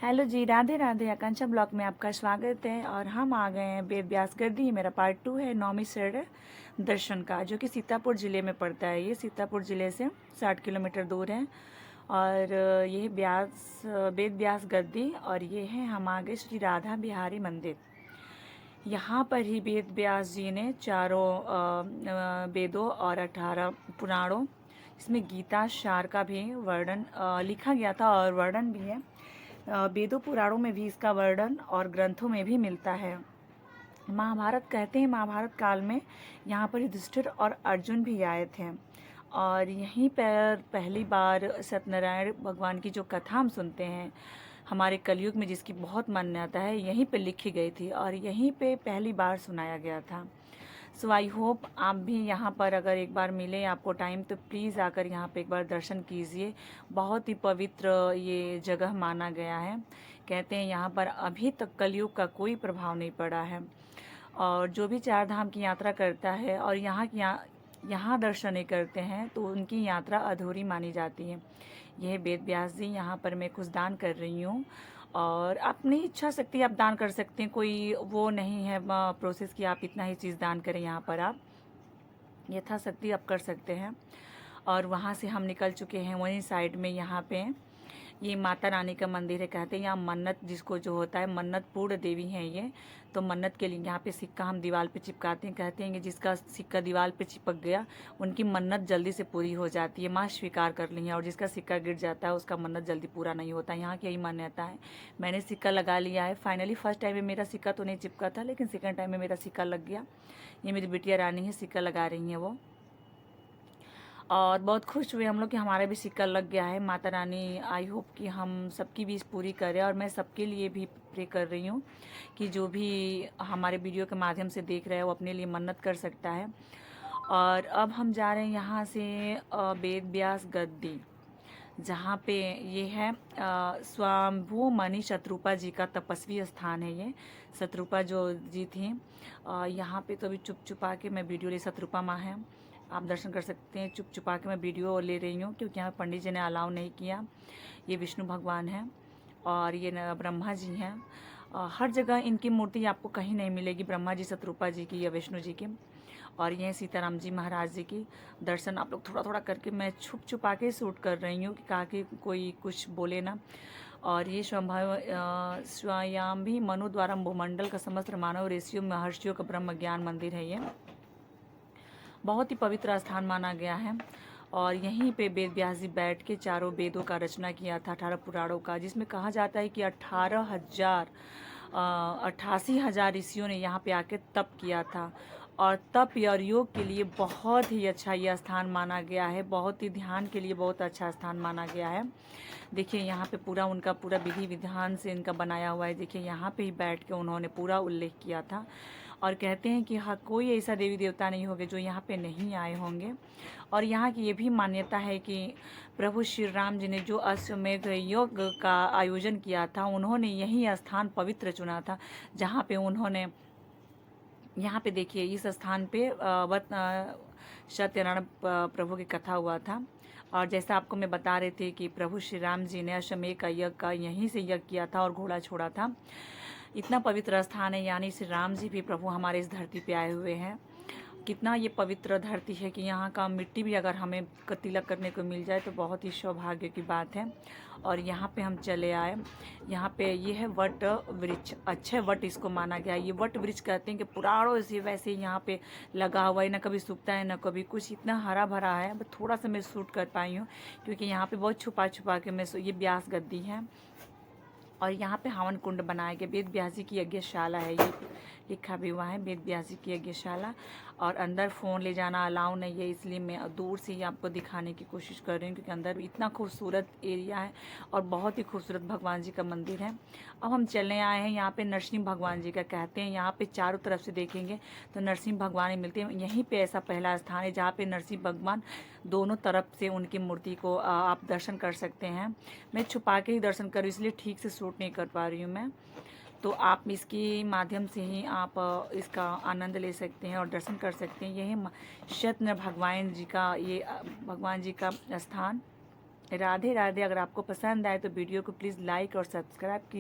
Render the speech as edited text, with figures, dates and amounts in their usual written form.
Hello जी, राधे राधे। आकांक्षा blog में आपका स्वागत है। और हम आ गए हैं वेद व्यास गद्दी। मेरा पार्ट 2 है नौमी शरण दर्शन का, जो कि सीतापुर ज़िले में पड़ता है। ये सीतापुर ज़िले से 60 किलोमीटर दूर है। और ये वेद व्यास गद्दी। और ये है हम आ गए श्री राधा बिहारी मंदिर। यहाँ पर ही वेद व्यास जी ने चारों वेदों और 18 पुराणों, इसमें गीता सार का भी वर्णन लिखा गया था और वर्णन भी है। वेदों पुराणों में भी इसका वर्णन और ग्रंथों में भी मिलता है। महाभारत कहते हैं, महाभारत काल में यहाँ पर युधिष्ठिर और अर्जुन भी आए थे। और यहीं पर पहली बार सत्यनारायण भगवान की जो कथा हम सुनते हैं हमारे कलयुग में, जिसकी बहुत मान्यता है, यहीं पे लिखी गई थी और यहीं पे पहली बार सुनाया गया था। सो आई होप आप भी यहाँ पर अगर एक बार मिले आपको टाइम, तो प्लीज़ आकर यहाँ पे एक बार दर्शन कीजिए। बहुत ही पवित्र ये जगह माना गया है। कहते हैं यहाँ पर अभी तक कलयुग का कोई प्रभाव नहीं पड़ा है। और जो भी चार धाम की यात्रा करता है और यहाँ दर्शन नहीं करते हैं तो उनकी यात्रा अधूरी मानी जाती है। यह वेद व्यास जी, यहाँ पर मैं कुछ दान कर रही हूँ। और अपनी इच्छा शक्ति आप दान कर सकते हैं, कोई वो नहीं है प्रोसेस कि आप इतना ही चीज़ दान करें। यहाँ पर आप यथाशक्ति आप कर सकते हैं। और वहाँ से हम निकल चुके हैं वहीं साइड में। यहाँ पे ये माता रानी का मंदिर है। कहते हैं यहाँ मन्नत जिसको जो होता है, मन्नत पूर्ण देवी हैं ये। तो मन्नत के लिए यहाँ पे सिक्का हम दीवार पे चिपकाते हैं। कहते हैं कि जिसका सिक्का दीवार पे चिपक गया उनकी मन्नत जल्दी से पूरी हो जाती है, माँ स्वीकार कर ली है। और जिसका सिक्का गिर जाता है उसका मन्नत जल्दी पूरा नहीं होता। यहाँ की यही मान्यता है। मैंने सिक्का लगा लिया है फाइनली। फर्स्ट टाइम में मेरा सिक्का तो नहीं चिपका था, लेकिन सेकेंड टाइम में मेरा सिक्का लग गया। ये मेरी बिटिया रानी है, सिक्का लगा रही हैं वो। और बहुत खुश हुए हम लोग कि हमारा भी सिक्का लग गया है। माता रानी आई होप कि हम सबकी विश पूरी करें। और मैं सबके लिए भी प्रे कर रही हूँ कि जो भी हमारे वीडियो के माध्यम से देख रहे हैं वो अपने लिए मन्नत कर सकता है। और अब हम जा रहे हैं यहाँ से वेद व्यास गद्दी, जहाँ पे ये है स्वयंभू मणि शत्रुपा जी का तपस्वी स्थान है। ये शत्रुपा जो जी थी, यहाँ पे तो अभी चुप चुपा के मैं वीडियो ले, शत्रुपा माँ है, आप दर्शन कर सकते हैं। चुप चुपा के मैं वीडियो ले रही हूँ क्योंकि यहाँ पंडित जी ने अलाउ नहीं किया। ये विष्णु भगवान हैं और ये ब्रह्मा जी हैं। हर जगह इनकी मूर्ति आपको कहीं नहीं मिलेगी, ब्रह्मा जी, शत्रुपा जी की या विष्णु जी की। और ये सीताराम जी महाराज जी की दर्शन आप लोग थोड़ा थोड़ा करके, मैं छुप छुपा के शूट कर रही हूँ कि ताकि कोई कुछ बोले ना। और ये स्वयं भी मनु द्वारा भूमंडल का समस्त मानव ऋषियों महर्षियों का ब्रह्म ज्ञान मंदिर है। ये बहुत ही पवित्र स्थान माना गया है। और यहीं पे वेद व्यास जी बैठ के चारों वेदों का रचना किया था, 18 पुराणों का, जिसमें कहा जाता है कि 88,000 ऋषियों ने यहाँ पे आके तप किया था। और तप और योग के लिए बहुत ही अच्छा यह स्थान माना गया है, बहुत ही ध्यान के लिए बहुत अच्छा स्थान माना गया है। देखिए यहाँ पे पूरा उनका पूरा विधि विधान से इनका बनाया हुआ है। देखिए यहाँ पे ही बैठ के उन्होंने पूरा उल्लेख किया था। और कहते हैं कि हाँ, कोई ऐसा देवी देवता नहीं होंगे जो यहाँ पे नहीं आए होंगे। और यहाँ की ये भी मान्यता है कि प्रभु श्री राम जी ने जो अश्वमेध यज्ञ का आयोजन किया था, उन्होंने यही स्थान पवित्र चुना था, जहाँ पे उन्होंने, यहाँ पे देखिए इस स्थान पे सत्यनारायण प्रभु की कथा हुआ था। और जैसा आपको मैं बता रही थी कि प्रभु श्री राम जी ने अश्वमेध का यज्ञ का यहीं से यज्ञ किया था और घोड़ा छोड़ा था। इतना पवित्र स्थान है, यानी श्री राम जी भी प्रभु हमारे इस धरती पे आए हुए हैं। कितना ये पवित्र धरती है कि यहाँ का मिट्टी भी अगर हमें तिलक करने को मिल जाए तो बहुत ही सौभाग्य की बात है। और यहाँ पे हम चले आए। यहाँ पे ये है वट वृक्ष, अच्छे वट इसको माना गया है। ये वट वृक्ष कहते हैं कि पुराणों से वैसे यहाँ पे लगा हुआ है, ना कभी सूखता है ना कभी कुछ, इतना हरा भरा है। बस थोड़ा सा मैं शूट कर पाई हूँ क्योंकि यहाँ पे बहुत छुपा छुपा के मैं, ये व्यास गद्दी है। और यहाँ पे हवन कुंड बनाया गया, वेद व्यास जी की यज्ञशाला है, ये लिखा भी हुआ है वेद व्यास जी की यज्ञशाला। और अंदर फ़ोन ले जाना अलाउ नहीं है, इसलिए मैं दूर से ही आपको दिखाने की कोशिश कर रही हूँ क्योंकि अंदर इतना खूबसूरत एरिया है और बहुत ही खूबसूरत भगवान जी का मंदिर है। अब हम चलने आए हैं यहाँ पे नरसिंह भगवान जी का। कहते हैं यहाँ पे चारों तरफ से देखेंगे तो नरसिंह भगवान ही मिलते हैं। यहीं पे ऐसा पहला स्थान है जहाँ पे नरसिंह भगवान दोनों तरफ से उनकी मूर्ति को आप दर्शन कर सकते हैं। मैं छुपा के ही दर्शन कर रही हूँ, इसलिए ठीक से शूट नहीं कर पा रही हूँ मैं। तो आप इसके माध्यम से ही आप इसका आनंद ले सकते हैं और दर्शन कर सकते हैं। यही सत्यनारायण भगवान जी का, ये भगवान जी का स्थान राधे राधे। अगर आपको पसंद आए तो वीडियो को प्लीज़ लाइक और सब्सक्राइब कीजिए।